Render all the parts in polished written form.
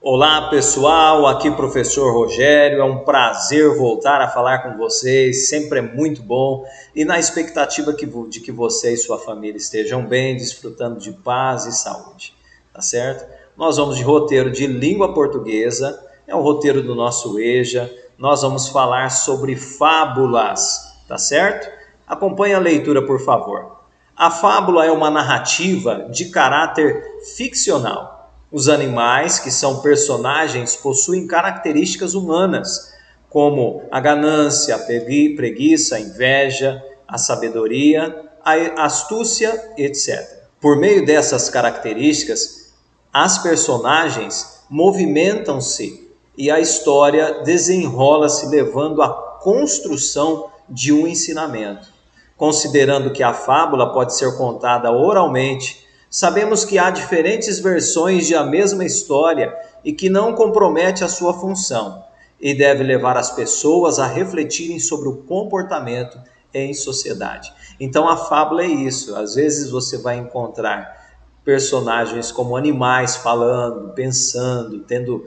Olá pessoal, aqui professor Rogério, é um prazer voltar a falar com vocês, sempre é muito bom e na expectativa de que você e sua família estejam bem, desfrutando de paz e saúde, tá certo? Nós vamos de roteiro de língua portuguesa, é o roteiro do nosso EJA, nós vamos falar sobre fábulas, tá certo? Acompanhe a leitura, por favor. A fábula é uma narrativa de caráter ficcional. Os animais, que são personagens, possuem características humanas, como a ganância, a preguiça, a inveja, a sabedoria, a astúcia, etc. Por meio dessas características, as personagens movimentam-se e a história desenrola-se levando à construção de um ensinamento. Considerando que a fábula pode ser contada oralmente, sabemos que há diferentes versões de a mesma história e que não compromete a sua função e deve levar as pessoas a refletirem sobre o comportamento em sociedade. Então a fábula é isso. Às vezes você vai encontrar personagens como animais falando, pensando, tendo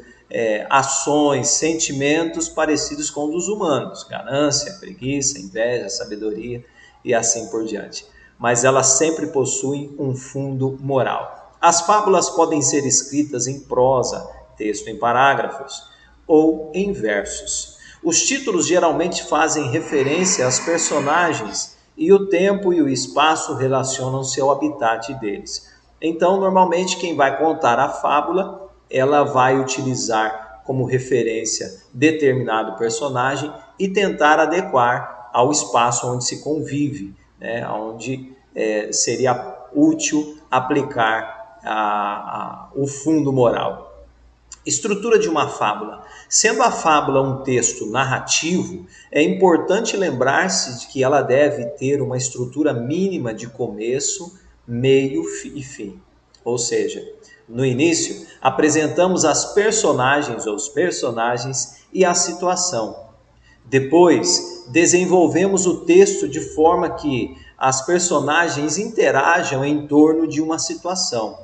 ações, sentimentos parecidos com os dos humanos, ganância, preguiça, inveja, sabedoria e assim por diante. Mas elas sempre possuem um fundo moral. As fábulas podem ser escritas em prosa, texto em parágrafos ou em versos. Os títulos geralmente fazem referência aos personagens e o tempo e o espaço relacionam-se ao habitat deles. Então, normalmente, quem vai contar a fábula, ela vai utilizar como referência determinado personagem e tentar adequar ao espaço onde se convive, né? Onde seria útil aplicar o fundo moral. Estrutura de uma fábula. Sendo a fábula um texto narrativo, é importante lembrar-se de que ela deve ter uma estrutura mínima de começo, meio e fim. Ou seja, no início, apresentamos as personagens ou os personagens e a situação. Depois, desenvolvemos o texto de forma que as personagens interajam em torno de uma situação.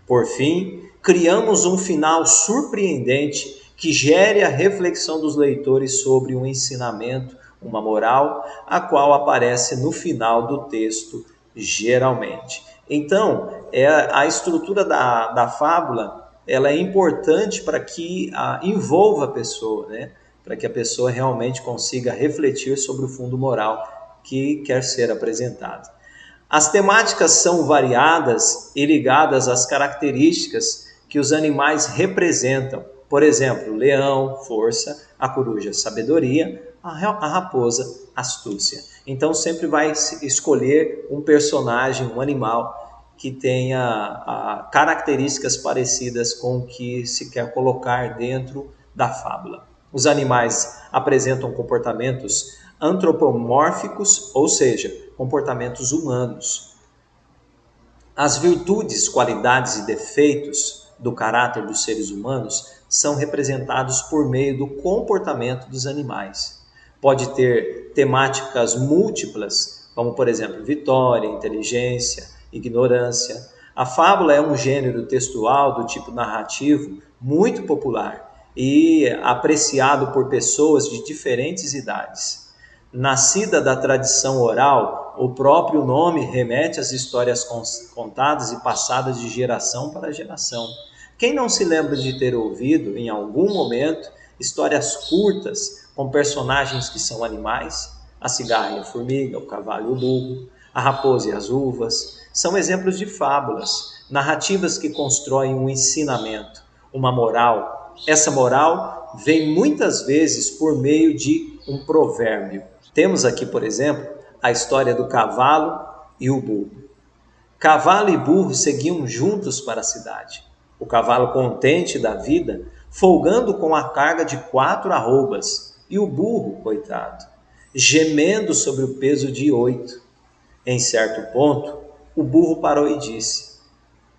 Por fim, criamos um final surpreendente que gere a reflexão dos leitores sobre um ensinamento, uma moral, a qual aparece no final do texto, geralmente. Então, a estrutura da fábula ela é importante para que envolva a pessoa, né? Para que a pessoa realmente consiga refletir sobre o fundo moral que quer ser apresentado. As temáticas são variadas e ligadas às características que os animais representam. Por exemplo, o leão, força, a coruja, sabedoria, a raposa, astúcia. Então sempre vai escolher um personagem, um animal que tenha características parecidas com o que se quer colocar dentro da fábula. Os animais apresentam comportamentos antropomórficos, ou seja, comportamentos humanos. As virtudes, qualidades e defeitos do caráter dos seres humanos são representados por meio do comportamento dos animais. Pode ter temáticas múltiplas, como por exemplo, vitória, inteligência, ignorância. A fábula é um gênero textual do tipo narrativo muito popular e apreciado por pessoas de diferentes idades. Nascida da tradição oral, o próprio nome remete às histórias contadas e passadas de geração para geração. Quem não se lembra de ter ouvido, em algum momento, histórias curtas com personagens que são animais? A cigarra e a formiga, o cavalo e o burro, a raposa e as uvas, são exemplos de fábulas, narrativas que constroem um ensinamento, uma moral. Essa moral vem muitas vezes por meio de um provérbio. Temos aqui, por exemplo, a história do cavalo e o burro. Cavalo e burro seguiam juntos para a cidade. O cavalo, contente da vida, folgando com a carga de 4 arrobas, e o burro, coitado, gemendo sobre o peso de 8. Em certo ponto, o burro parou e disse: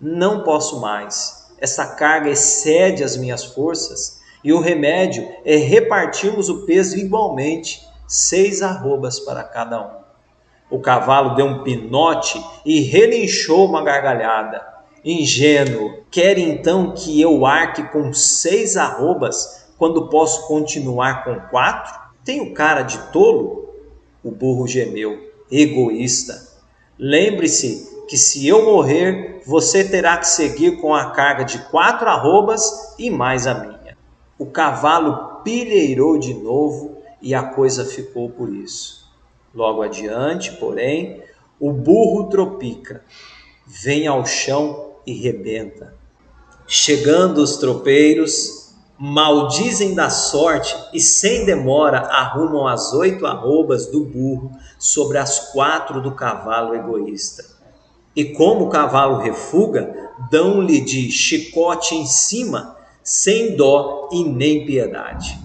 "Não posso mais, essa carga excede as minhas forças, e o remédio é repartirmos o peso igualmente, 6 arrobas para cada um." O cavalo deu um pinote e relinchou uma gargalhada. Ingênuo, quer então que eu arque com 6 arrobas quando posso continuar com 4? Tenho cara de tolo? O burro gemeu. Egoísta. Lembre-se que se eu morrer, você terá que seguir com a carga de 4 arrobas e mais a minha. O cavalo pilheirou de novo e a coisa ficou por isso. Logo adiante, porém, o burro tropica, vem ao chão e rebenta. Chegando os tropeiros, maldizem da sorte e sem demora arrumam as 8 arrobas do burro sobre as 4 do cavalo egoísta. E como o cavalo refuga, dão-lhe de chicote em cima, sem dó e nem piedade.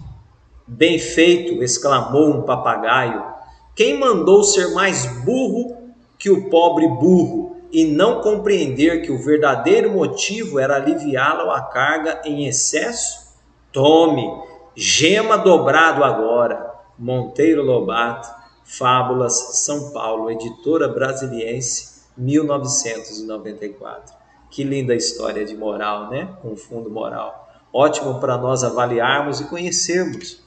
Bem feito, exclamou um papagaio. Quem mandou ser mais burro que o pobre burro e não compreender que o verdadeiro motivo era aliviá-lo a carga em excesso? Tome, gema dobrado agora. Monteiro Lobato, Fábulas, São Paulo, Editora Brasiliense, 1994. Que linda história de moral, né? Com fundo moral. Ótimo para nós avaliarmos e conhecermos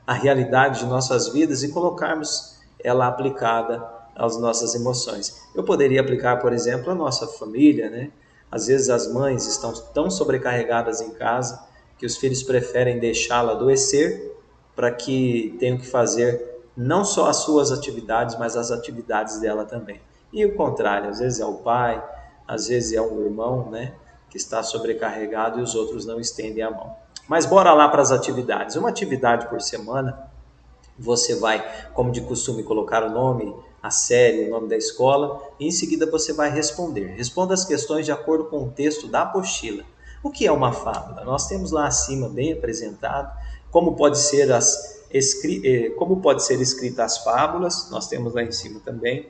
a realidade de nossas vidas e colocarmos ela aplicada às nossas emoções. Eu poderia aplicar, por exemplo, a nossa família, né? Às vezes as mães estão tão sobrecarregadas em casa que os filhos preferem deixá-la adoecer para que tenham que fazer não só as suas atividades, mas as atividades dela também. E o contrário, às vezes é o pai, às vezes é um irmão, né, que está sobrecarregado e os outros não estendem a mão. Mas bora lá para as atividades. Uma atividade por semana, você vai, como de costume, colocar o nome, a série, o nome da escola, e em seguida você vai responder. Responda as questões de acordo com o texto da apostila. O que é uma fábula? Nós temos lá acima bem apresentado como pode ser escrita as fábulas, nós temos lá em cima também.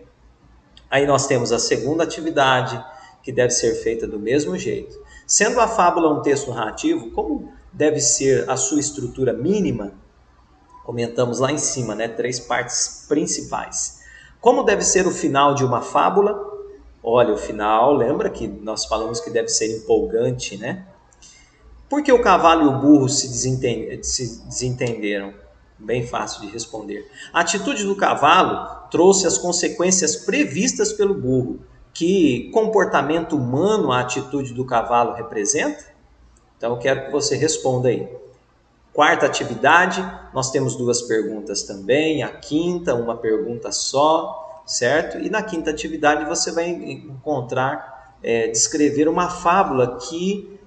Aí nós temos a segunda atividade, que deve ser feita do mesmo jeito. Sendo a fábula um texto narrativo, como deve ser a sua estrutura mínima? Comentamos lá em cima, né? 3 partes principais. Como deve ser o final de uma fábula? Olha, o final, lembra que nós falamos que deve ser empolgante, né? Por que o cavalo e o burro se desentenderam? Bem fácil de responder. A atitude do cavalo trouxe as consequências previstas pelo burro. Que comportamento humano a atitude do cavalo representa? Então eu quero que você responda aí. Quarta atividade, nós temos 2 perguntas também. A quinta, uma pergunta só, certo? E na quinta atividade você vai encontrar, descrever uma fábula que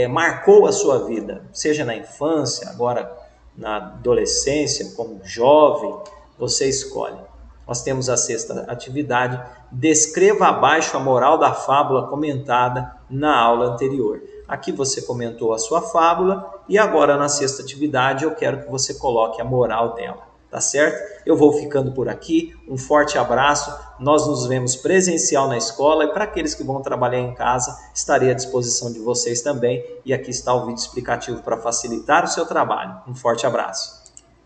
marcou a sua vida, seja na infância, agora na adolescência, como jovem, você escolhe. Nós temos a sexta atividade, descreva abaixo a moral da fábula comentada na aula anterior. Aqui você comentou a sua fábula e agora na sexta atividade eu quero que você coloque a moral dela, tá certo? Eu vou ficando por aqui, um forte abraço, nós nos vemos presencial na escola e para aqueles que vão trabalhar em casa, estarei à disposição de vocês também e aqui está o vídeo explicativo para facilitar o seu trabalho. Um forte abraço.